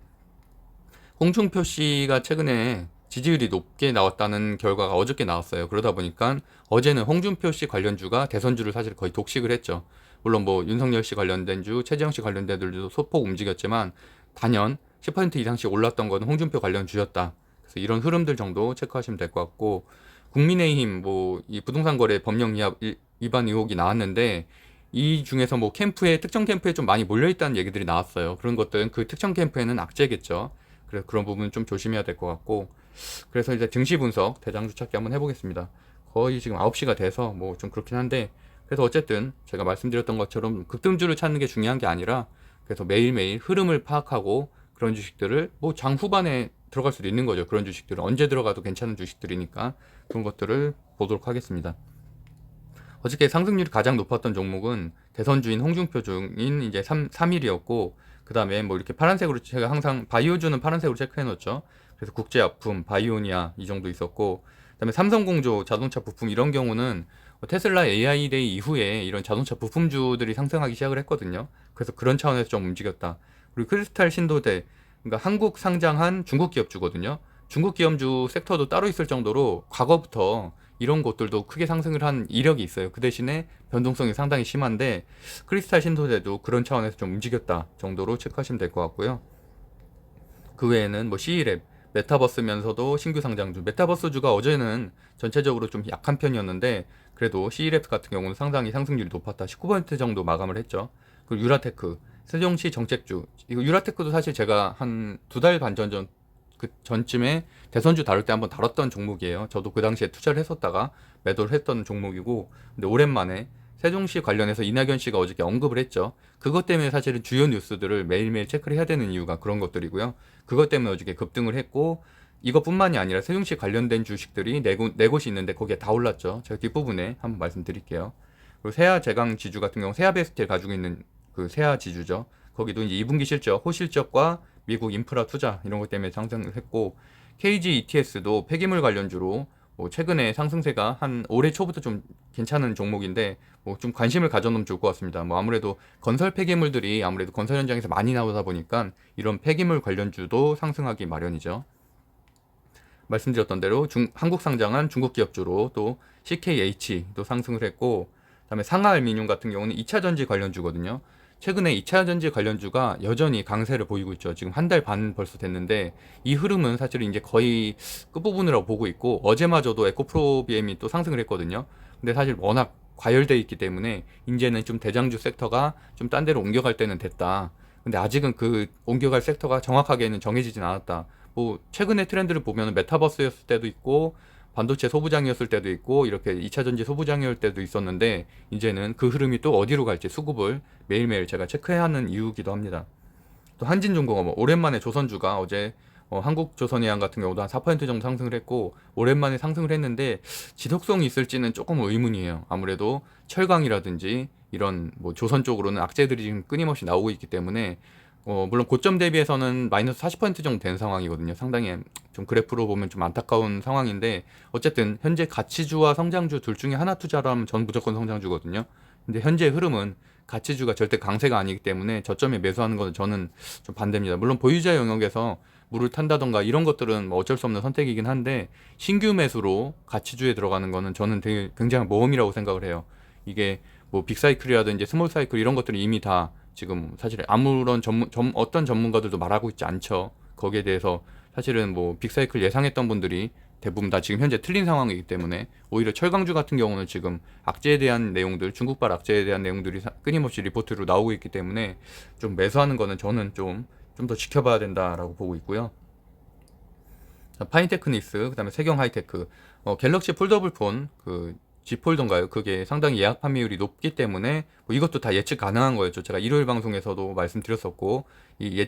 홍준표 씨가 최근에 지지율이 높게 나왔다는 결과가 어저께 나왔어요. 그러다 보니까 어제는 홍준표 씨 관련주가 대선주를 사실 거의 독식을 했죠. 물론 뭐 윤석열 씨 관련된 주, 최재형 씨 관련된 주도 소폭 움직였지만 단연 10% 이상씩 올랐던 건 홍준표 관련주였다. 그래서 이런 흐름들 정도 체크하시면 될 것 같고, 국민의힘 뭐 이 부동산 거래 법령 위반 의혹이 나왔는데, 이 중에서 뭐 특정 캠프에 좀 많이 몰려 있다는 얘기들이 나왔어요. 그런 것들은 그 특정 캠프에는 악재겠죠. 그래서 그런 부분 좀 조심해야 될 것 같고, 그래서 이제 증시 분석 대장주 찾기 한번 해보겠습니다. 거의 지금 9시가 돼서 뭐 좀 그렇긴 한데, 그래서 어쨌든 제가 말씀드렸던 것처럼 급등주를 찾는 게 중요한 게 아니라, 그래서 매일매일 흐름을 파악하고 그런 주식들을 뭐 장 후반에 들어갈 수도 있는 거죠. 그런 주식들은 언제 들어가도 괜찮은 주식들이니까 그런 것들을 보도록 하겠습니다. 어저께 상승률이 가장 높았던 종목은 대선주인 홍준표 중인 이제 3일이었고, 그 다음에 뭐 이렇게 파란색으로, 제가 항상 바이오주는 파란색으로 체크해 놓죠. 그래서 국제약품, 바이오니아 이 정도 있었고, 그 다음에 삼성공조, 자동차 부품, 이런 경우는 테슬라 AI 데이 이후에 이런 자동차 부품주들이 상승하기 시작을 했거든요. 그래서 그런 차원에서 좀 움직였다. 그리고 크리스탈 신도대, 그러니까 한국 상장한 중국 기업주거든요. 중국 기업주 섹터도 따로 있을 정도로 과거부터 이런 곳들도 크게 상승을 한 이력이 있어요. 그 대신에 변동성이 상당히 심한데, 크리스탈 신도대도 그런 차원에서 좀 움직였다 정도로 체크하시면 될 것 같고요. 그 외에는 뭐 C랩, 메타버스면서도 신규 상장주, 메타버스주가 어제는 전체적으로 좀 약한 편이었는데, 그래도 C랩 같은 경우는 상당히 상승률이 높았다. 19% 정도 마감을 했죠. 그리고 유라테크, 세종시 정책주, 이거 유라테크도 사실 제가 한 2달 반 그 전쯤에 대선주 다룰 때 한번 다뤘던 종목이에요. 저도 그 당시에 투자를 했었다가 매도를 했던 종목이고, 근데 오랜만에 세종시 관련해서 이낙연 씨가 어저께 언급을 했죠. 그것 때문에 사실은 주요 뉴스들을 매일매일 체크를 해야 되는 이유가 그런 것들이고요. 그것 때문에 어저께 급등을 했고, 이것뿐만이 아니라 세종시 관련된 주식들이 네 곳이 있는데 거기에 다 올랐죠. 제가 뒷부분에 한번 말씀드릴게요. 그리고 세아 제강 지주 같은 경우, 세아베스트를 가지고 있는 그 세아 지주죠. 거기도 이제 2분기 실적, 호실적과 미국 인프라 투자 이런 것 때문에 상승을 했고, KG ETS도 폐기물 관련주로 뭐 최근에 상승세가 한 올해 초부터 좀 괜찮은 종목인데, 뭐 좀 관심을 가져놓으면 좋을 것 같습니다. 뭐 아무래도 건설 폐기물들이 아무래도 건설 현장에서 많이 나오다 보니까 이런 폐기물 관련주도 상승하기 마련이죠. 말씀드렸던 대로 한국 상장한 중국 기업주로 또 CKH도 상승을 했고, 그다음에 상하알미늄 같은 경우는 2차 전지 관련주거든요. 최근에 2차 전지 관련주가 여전히 강세를 보이고 있죠. 지금 한 달 반 벌써 됐는데, 이 흐름은 사실은 이제 거의 끝부분이라고 보고 있고, 어제마저도 에코프로비엠이 또 상승을 했거든요. 근데 사실 워낙 과열돼 있기 때문에 이제는 좀 대장주 섹터가 좀 딴 데로 옮겨갈 때는 됐다. 근데 아직은 그 옮겨갈 섹터가 정확하게는 정해지진 않았다. 뭐 최근의 트렌드를 보면 메타버스였을 때도 있고 반도체 소부장이었을 때도 있고 이렇게 2차 전지 소부장이었을 때도 있었는데 이제는 그 흐름이 또 어디로 갈지 수급을 매일매일 제가 체크해야 하는 이유기도 합니다. 또 한진중공업 오랜만에 조선주가 어제 한국조선해양 같은 경우도 한 4% 정도 상승을 했고 오랜만에 상승을 했는데 지속성이 있을지는 조금 의문이에요. 아무래도 철강이라든지 이런 뭐 조선 쪽으로는 악재들이 지금 끊임없이 나오고 있기 때문에 물론 고점 대비해서는 마이너스 40% 정도 된 상황이거든요. 상당히 좀 그래프로 보면 좀 안타까운 상황인데 어쨌든 현재 가치주와 성장주 둘 중에 하나 투자라면 전 무조건 성장주거든요. 근데 현재 흐름은 가치주가 절대 강세가 아니기 때문에 저점에 매수하는 것은 저는 좀 반대입니다. 물론 보유자 영역에서 물을 탄다던가 이런 것들은 뭐 어쩔 수 없는 선택이긴 한데 신규 매수로 가치주에 들어가는 거는 저는 되게 굉장히 모험이라고 생각을 해요. 이게 뭐 빅사이클이라든지 스몰사이클 이런 것들이 이미 다 지금 사실 아무런 어떤 전문가들도 말하고 있지 않죠. 거기에 대해서 사실은 뭐 빅사이클 예상했던 분들이 대부분 다 지금 현재 틀린 상황이기 때문에 오히려 철강주 같은 경우는 지금 악재에 대한 내용들, 중국발 악재에 대한 내용들이 끊임없이 리포트로 나오고 있기 때문에 좀 매수하는 거는 저는 좀 더 지켜봐야 된다라고 보고 있고요. 파인테크닉스, 그다음에 세경 하이테크, 갤럭시 폴더블폰 그 G 폴더인가요? 그게 상당히 예약 판매율이 높기 때문에 뭐 이것도 다 예측 가능한 거였죠. 제가 일요일 방송에서도 말씀드렸었고 이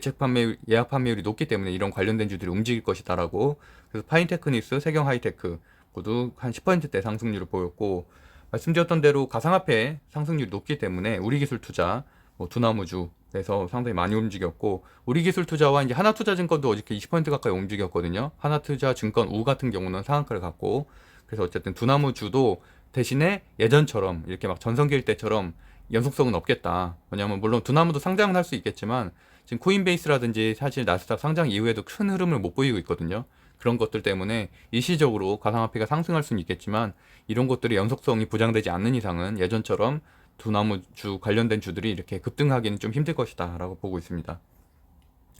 예약 판매율이 높기 때문에 이런 관련된 주들이 움직일 것이다라고. 그래서 파인테크닉스, 세경 하이테크 모두 한 10%대 상승률을 보였고 말씀드렸던 대로 가상화폐 상승률이 높기 때문에 우리기술투자, 뭐 두나무주 그래서 상당히 많이 움직였고 우리기술투자와 이제 하나투자증권도 어저께 20% 가까이 움직였거든요. 하나투자증권 우 같은 경우는 상한가를 갖고 그래서 어쨌든 두나무주도 대신에 예전처럼 이렇게 막 전성기일 때처럼 연속성은 없겠다. 왜냐하면 물론 두나무도 상장은 할 수 있겠지만 지금 코인베이스라든지 사실 나스닥 상장 이후에도 큰 흐름을 못 보이고 있거든요. 그런 것들 때문에 일시적으로 가상화폐가 상승할 수는 있겠지만 이런 것들의 연속성이 보장되지 않는 이상은 예전처럼 두나무주 관련된 주들이 이렇게 급등하기는 좀 힘들 것이다 라고 보고 있습니다.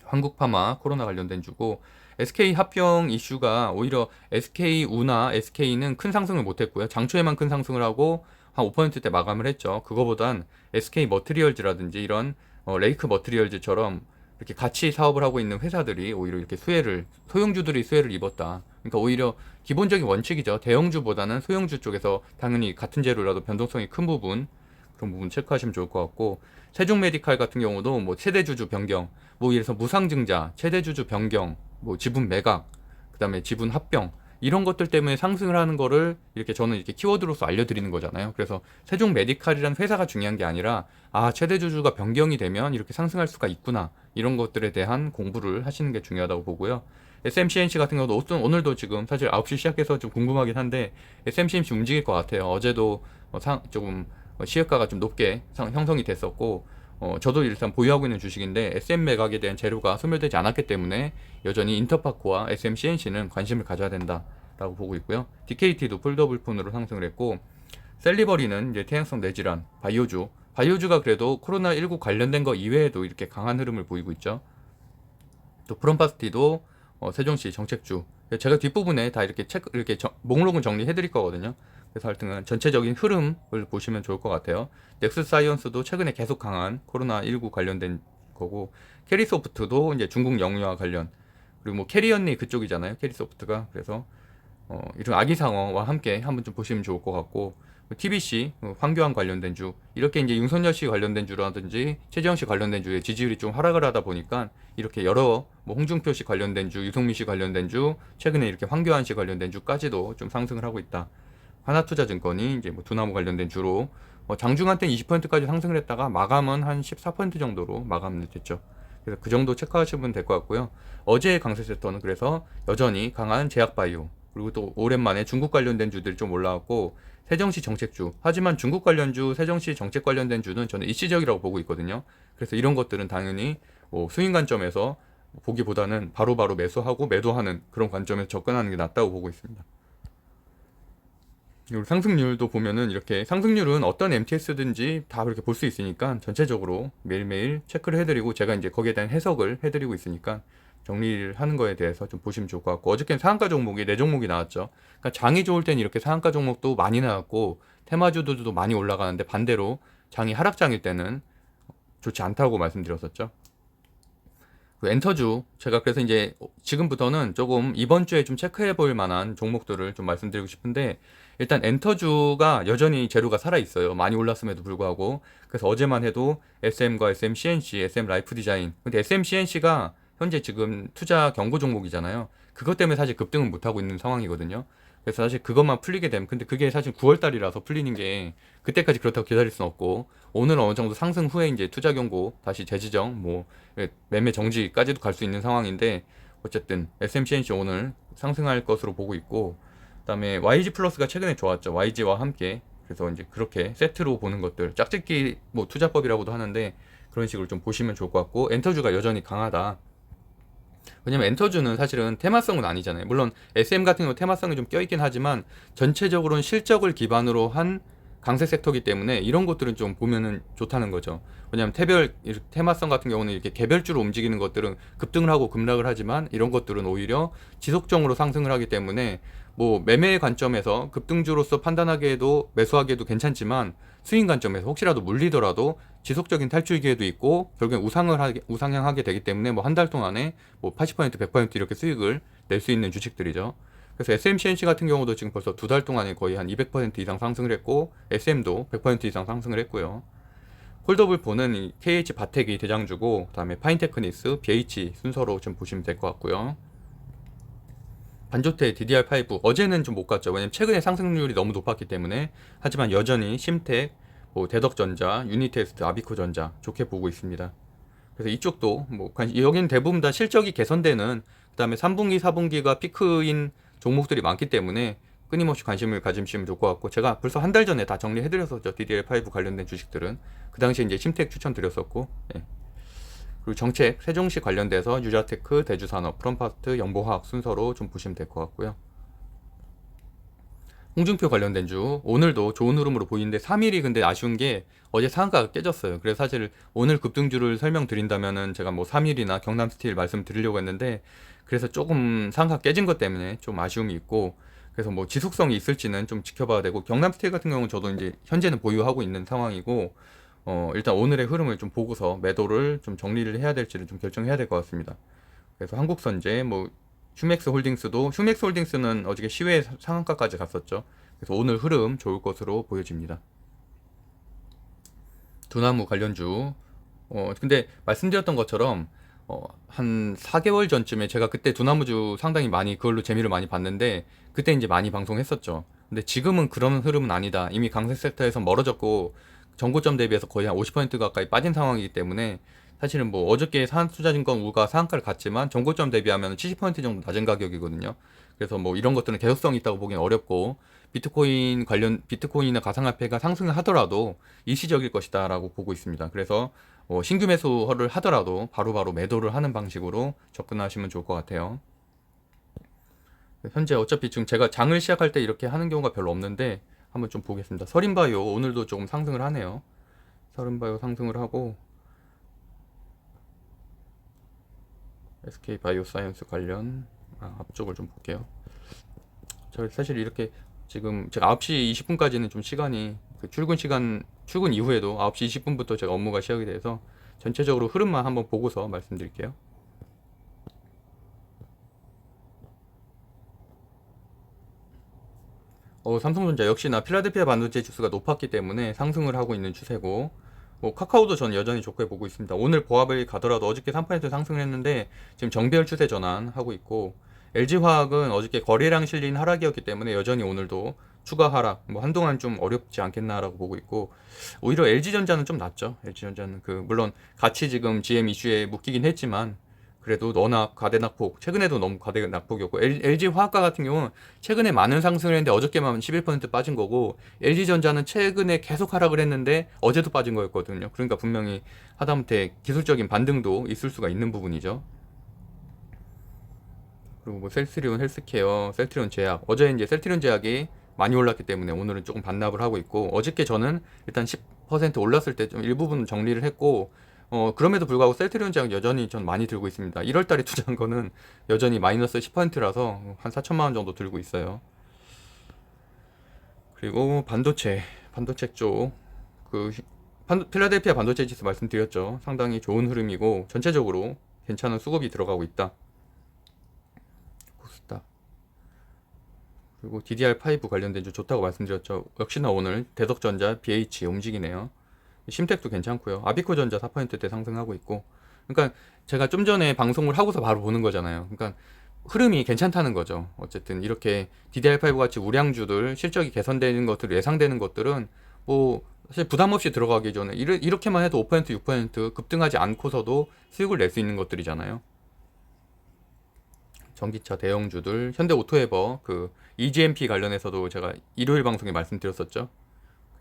한국파마 코로나 관련된 주고 SK 합병 이슈가 오히려 SK 우나 SK는 큰 상승을 못했고요. 장초에만 큰 상승을 하고 한 5%대 마감을 했죠. 그거보단 SK 머트리얼즈라든지 이런 레이크 머트리얼즈처럼 이렇게 같이 사업을 하고 있는 회사들이 오히려 이렇게 소형주들이 수혜를 입었다. 그러니까 오히려 기본적인 원칙이죠. 대형주보다는 소형주 쪽에서 당연히 같은 재료라도 변동성이 큰 부분 그런 부분 체크하시면 좋을 것 같고 세종메디칼 같은 경우도 뭐 최대주주 변경, 뭐 예를 들어서 무상증자, 최대주주 변경, 뭐 지분 매각, 그다음에 지분 합병 이런 것들 때문에 상승을 하는 거를 이렇게 저는 이렇게 키워드로서 알려드리는 거잖아요. 그래서 세종메디칼이라는 회사가 중요한 게 아니라 최대주주가 변경이 되면 이렇게 상승할 수가 있구나 이런 것들에 대한 공부를 하시는 게 중요하다고 보고요. SMCNC 같은 경우도 오늘도 지금 사실 9시 시작해서 좀 궁금하긴 한데 SMCNC 움직일 것 같아요. 어제도 조금 시효가가 좀 높게 형성이 됐었고 저도 일단 보유하고 있는 주식인데 SM 매각에 대한 재료가 소멸되지 않았기 때문에 여전히 인터파크와 SMCNC는 관심을 가져야 된다라고 보고 있고요. DKT도 폴더블폰으로 상승을 했고 셀리버리는 이제 태양성 뇌질환, 바이오주가 그래도 코로나19 관련된 거 이외에도 이렇게 강한 흐름을 보이고 있죠. 또 프롬파스티도 세종시 정책주 제가 뒷부분에 다 이렇게 목록은 정리해 드릴 거거든요. 그래서 하여튼 전체적인 흐름을 보시면 좋을 것 같아요. 넥스사이언스도 최근에 계속 강한 코로나19 관련된 거고 캐리소프트도 이제 중국 영유아 관련 그리고 뭐 캐리언니 그쪽이잖아요. 캐리소프트가 그래서 이런 아기상어와 함께 한번 좀 보시면 좋을 것 같고 TBC 황교안 관련된 주 이렇게 이제 윤석열 씨 관련된 주라든지 최재형 씨 관련된 주에 지지율이 좀 하락을 하다 보니까 이렇게 여러 뭐 홍준표 씨 관련된 주, 유승민 씨 관련된 주, 최근에 이렇게 황교안 씨 관련된 주까지도 좀 상승을 하고 있다. 하나투자증권이 이제 뭐 두나무 관련된 주로 장중한 때 20%까지 상승을 했다가 마감은 한 14% 정도로 마감이 됐죠. 그래서 그 정도 체크하시면 될 것 같고요. 어제의 강세 섹터는 그래서 여전히 강한 제약바이오 그리고 또 오랜만에 중국 관련된 주들이 좀 올라왔고 세정시 정책주 하지만 중국 관련주 세정시 정책 관련된 주는 저는 일시적이라고 보고 있거든요. 그래서 이런 것들은 당연히 수익 관점에서 보기보다는 바로바로 매수하고 매도하는 그런 관점에서 접근하는 게 낫다고 보고 있습니다. 그리고 상승률도 보면은 이렇게 상승률은 어떤 MTS든지 다 그렇게 볼 수 있으니까 전체적으로 매일매일 체크를 해드리고 제가 이제 거기에 대한 해석을 해드리고 있으니까 정리를 하는 거에 대해서 좀 보시면 좋을 것 같고, 어저께는 상한가 종목이 4종목이 나왔죠. 그러니까 장이 좋을 때는 이렇게 상한가 종목도 많이 나왔고 테마주들도 많이 올라가는데, 반대로 장이 하락장일 때는 좋지 않다고 말씀드렸었죠. 그 엔터주, 제가 그래서 이제 지금부터는 조금 이번 주에 좀 체크해 볼 만한 종목들을 좀 말씀드리고 싶은데, 일단 엔터주가 여전히 재료가 살아 있어요. 많이 올랐음에도 불구하고. 그래서 어제만 해도 SM과 SMCNC, SM 라이프 디자인. 근데 SMCNC가 현재 지금 투자 경고 종목이잖아요. 그것 때문에 사실 급등은 못 하고 있는 상황이거든요. 그래서 사실 그것만 풀리게 되면, 근데 그게 사실 9월 달이라서 풀리는 게 그때까지 그렇다고 기다릴 수는 없고, 오늘 어느 정도 상승 후에 이제 투자 경고 다시 재지정, 뭐 매매 정지까지도 갈 수 있는 상황인데, 어쨌든 SMCNC 오늘 상승할 것으로 보고 있고, 그다음에 YG 플러스가 최근에 좋았죠. YG와 함께. 그래서 이제 그렇게 세트로 보는 것들, 짝짓기 뭐 투자법이라고도 하는데 그런 식으로 좀 보시면 좋을 것 같고, 엔터주가 여전히 강하다. 왜냐면 엔터주는 사실은 테마성은 아니잖아요. 물론 SM 같은 경우 테마성이 좀 껴있긴 하지만 전체적으로는 실적을 기반으로 한 강세 섹터이기 때문에 이런 것들은 좀 보면은 좋다는 거죠. 왜냐면 테마성 같은 경우는 이렇게 개별주로 움직이는 것들은 급등을 하고 급락을 하지만, 이런 것들은 오히려 지속적으로 상승을 하기 때문에 뭐 매매 관점에서 급등주로서 판단하기에도 매수하기에도 괜찮지만, 스윙 관점에서 혹시라도 물리더라도 지속적인 탈출 기회도 있고 결국엔 우상향하게 되기 때문에, 뭐 한 달 동안에 뭐 80%, 100% 이렇게 수익을 낼 수 있는 주식들이죠. 그래서 SMCNC 같은 경우도 지금 벌써 2달 동안에 거의 한 200% 이상 상승을 했고, SM도 100% 이상 상승을 했고요. 홀더블 보는 이 KH 바텍이 대장주고, 그다음에 파인테크니스, BH 순서로 좀 보시면 될 것 같고요. 반도체 DDR5 어제는 좀 못 갔죠. 왜냐면 최근에 상승률이 너무 높았기 때문에. 하지만 여전히 심텍, 뭐 대덕전자, 유니테스트, 아비코전자 좋게 보고 있습니다. 그래서 이쪽도 뭐 여기는 대부분 다 실적이 개선되는, 그다음에 3분기, 4분기가 피크인 종목들이 많기 때문에 끊임없이 관심을 가지시면 좋을 것 같고, 제가 벌써 한 달 전에 다 정리해드렸었죠. DDR5 관련된 주식들은 그 당시에 이제 심텍 추천드렸었고, 예. 그리고 정책 세종시 관련돼서 유자테크, 대주산업, 프롬파스트, 영보화학 순서로 좀 보시면 될 것 같고요. 홍준표 관련된 주 오늘도 좋은 흐름으로 보이는데, 3일이 근데 아쉬운 게 어제 상한가가 깨졌어요. 그래서 사실 오늘 급등주를 설명드린다면은 제가 뭐 3일이나 경남스틸 말씀드리려고 했는데, 그래서 조금 상한가 깨진 것 때문에 좀 아쉬움이 있고, 그래서 뭐 지속성이 있을지는 좀 지켜봐야 되고, 경남스틸 같은 경우는 저도 이제 현재는 보유하고 있는 상황이고, 일단 오늘의 흐름을 좀 보고서 매도를 좀 정리를 해야 될지를 좀 결정해야 될 것 같습니다. 그래서 한국선제, 뭐 휴맥스 홀딩스는 어저께 시외 상한가까지 갔었죠. 그래서 오늘 흐름 좋을 것으로 보여집니다. 두나무 관련주. 근데 말씀드렸던 것처럼 한 4개월 전쯤에 제가 그때 두나무주 상당히 많이 그걸로 재미를 많이 봤는데, 그때 이제 많이 방송했었죠. 근데 지금은 그런 흐름은 아니다. 이미 강세 섹터에서 멀어졌고 전고점 대비해서 거의 한 50% 가까이 빠진 상황이기 때문에, 사실은 뭐 어저께 산투자증권 우가 상한가를 갔지만 전고점 대비하면 70% 정도 낮은 가격이거든요. 그래서 뭐 이런 것들은 계속성이 있다고 보기는 어렵고, 비트코인이나 가상화폐가 상승을 하더라도 일시적일 것이다라고 보고 있습니다. 그래서 신규 매수를 하더라도 바로바로 매도를 하는 방식으로 접근하시면 좋을 것 같아요. 현재 어차피 지금 제가 장을 시작할 때 이렇게 하는 경우가 별로 없는데 한번 좀 보겠습니다. 서린바이오 오늘도 조금 상승을 하네요. 서린바이오 상승을 하고, SK바이오사이언스 관련 앞쪽을 좀 볼게요. 저 사실 이렇게 지금 제가 9시 20분까지는 좀 시간이, 그 출근 이후에도 9시 20분부터 제가 업무가 시작이 돼서 전체적으로 흐름만 한번 보고서 말씀드릴게요. 삼성전자 역시나 필라델피아 반도체 지수가 높았기 때문에 상승을 하고 있는 추세고, 뭐 카카오도 전 여전히 좋게 보고 있습니다. 오늘 보합을 가더라도 어저께 3% 상승을 했는데 지금 정배열 추세 전환하고 있고, LG화학은 어저께 거래량 실린 하락이었기 때문에 여전히 오늘도 추가 하락, 뭐 한동안 좀 어렵지 않겠나라고 보고 있고, 오히려 LG전자는 좀 낫죠. LG전자는 물론 같이 지금 GM 이슈에 묶이긴 했지만 그래도 너나 과대낙폭, 최근에도 너무 과대낙폭이었고, LG화학과 같은 경우는 최근에 많은 상승을 했는데 어저께만 11% 빠진 거고, LG전자는 최근에 계속 하락을 했는데 어제도 빠진 거였거든요. 그러니까 분명히 하다못해 기술적인 반등도 있을 수가 있는 부분이죠. 그리고 뭐 셀트리온 헬스케어, 셀트리온 제약, 어제 이제 셀트리온 제약이 많이 올랐기 때문에 오늘은 조금 반납을 하고 있고, 어저께 저는 일단 10% 올랐을 때 좀 일부분 정리를 했고, 그럼에도 불구하고 셀트리온 제약 여전히 전 많이 들고 있습니다. 1월 달에 투자한 거는 여전히 마이너스 10%라서 한 4천만 원 정도 들고 있어요. 그리고 반도체 쪽, 그 필라델피아 반도체 지수 말씀드렸죠. 상당히 좋은 흐름이고 전체적으로 괜찮은 수급이 들어가고 있다. 코스닥. 그리고 DDR5 관련된 주 좋다고 말씀드렸죠. 역시나 오늘 대덕전자, BH 움직이네요. 심택도 괜찮고요. 아비코전자 4%대 상승하고 있고. 그러니까 제가 좀 전에 방송을 하고서 바로 보는 거잖아요. 그러니까 흐름이 괜찮다는 거죠. 어쨌든 이렇게 DDR5 같이 우량주들 실적이 개선되는 것들, 예상되는 것들은 뭐 사실 부담 없이 들어가기 전에 이렇게만 해도 5% 6% 급등하지 않고서도 수익을 낼 수 있는 것들이잖아요. 전기차 대형주들, 현대오토에버 그 EGMP 관련해서도 제가 일요일 방송에 말씀드렸었죠.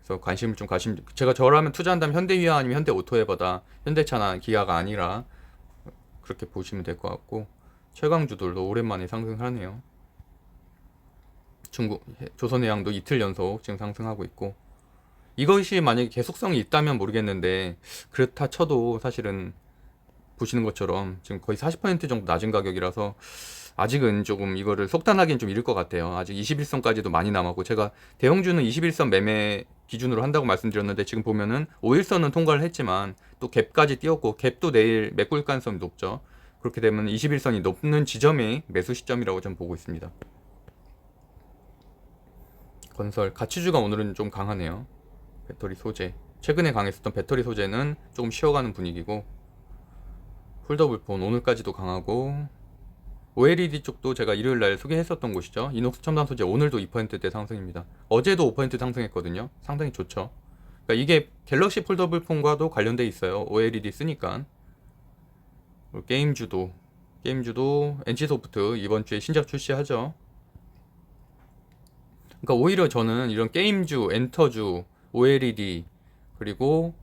그래서 제가 저라면 투자한다면 현대위아 아니면 현대오토에버다. 현대차나 기아가 아니라 그렇게 보시면 될 것 같고, 최강주들도 오랜만에 상승하네요. 조선해양도 이틀 연속 지금 상승하고 있고, 이것이 만약에 계속성이 있다면 모르겠는데 그렇다 쳐도 사실은 보시는 것처럼 지금 거의 40% 정도 낮은 가격이라서 아직은 조금 이거를 속단하기는 좀 이를 것 같아요. 아직 21선까지도 많이 남았고, 제가 대형주는 21선 매매 기준으로 한다고 말씀드렸는데 지금 보면은 5일선은 통과를 했지만 또 갭까지 띄었고, 갭도 내일 메꿀 가능성이 높죠. 그렇게 되면 21선이 높는 지점이 매수 시점이라고 좀 보고 있습니다. 건설 가치주가 오늘은 좀 강하네요. 배터리 소재, 최근에 강했었던 배터리 소재는 조금 쉬어가는 분위기고, 폴더블폰 오늘까지도 강하고, OLED 쪽도 제가 일요일날 소개했었던 곳이죠. 이녹스 첨단 소재 오늘도 2%대 상승입니다. 어제도 5% 상승했거든요. 상당히 좋죠. 그러니까 이게 갤럭시 폴더블폰과도 관련돼 있어요. OLED 쓰니까. 게임주도 NC소프트 이번 주에 신작 출시하죠. 그러니까 오히려 저는 이런 게임주, 엔터주, OLED 그리고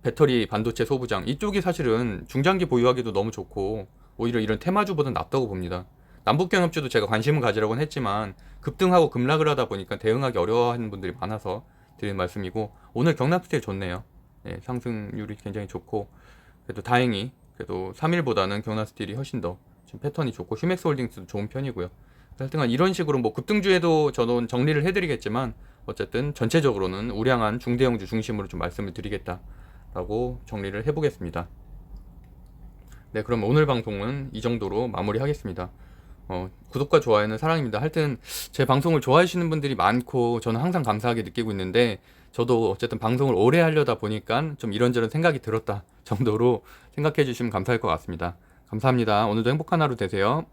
배터리 반도체 소부장 이쪽이 사실은 중장기 보유하기도 너무 좋고 오히려 이런 테마주보다는 낫다고 봅니다. 남북경협주도 제가 관심을 가지라고는 했지만 급등하고 급락을 하다 보니까 대응하기 어려워하는 분들이 많아서 드리는 말씀이고, 오늘 경락스틸 좋네요. 예, 상승률이 굉장히 좋고, 그래도 다행히 그래도 3일보다는 경락스틸이 훨씬 더 지금 패턴이 좋고 휴맥스홀딩스도 좋은 편이고요. 하여튼간 이런 식으로 뭐 급등주에도 저는 정리를 해드리겠지만 어쨌든 전체적으로는 우량한 중대형주 중심으로 좀 말씀을 드리겠다라고 정리를 해보겠습니다. 네, 그럼 오늘 방송은 이 정도로 마무리하겠습니다. 구독과 좋아요는 사랑입니다. 하여튼 제 방송을 좋아하시는 분들이 많고 저는 항상 감사하게 느끼고 있는데, 저도 어쨌든 방송을 오래 하려다 보니까 좀 이런저런 생각이 들었다 정도로 생각해 주시면 감사할 것 같습니다. 감사합니다. 오늘도 행복한 하루 되세요.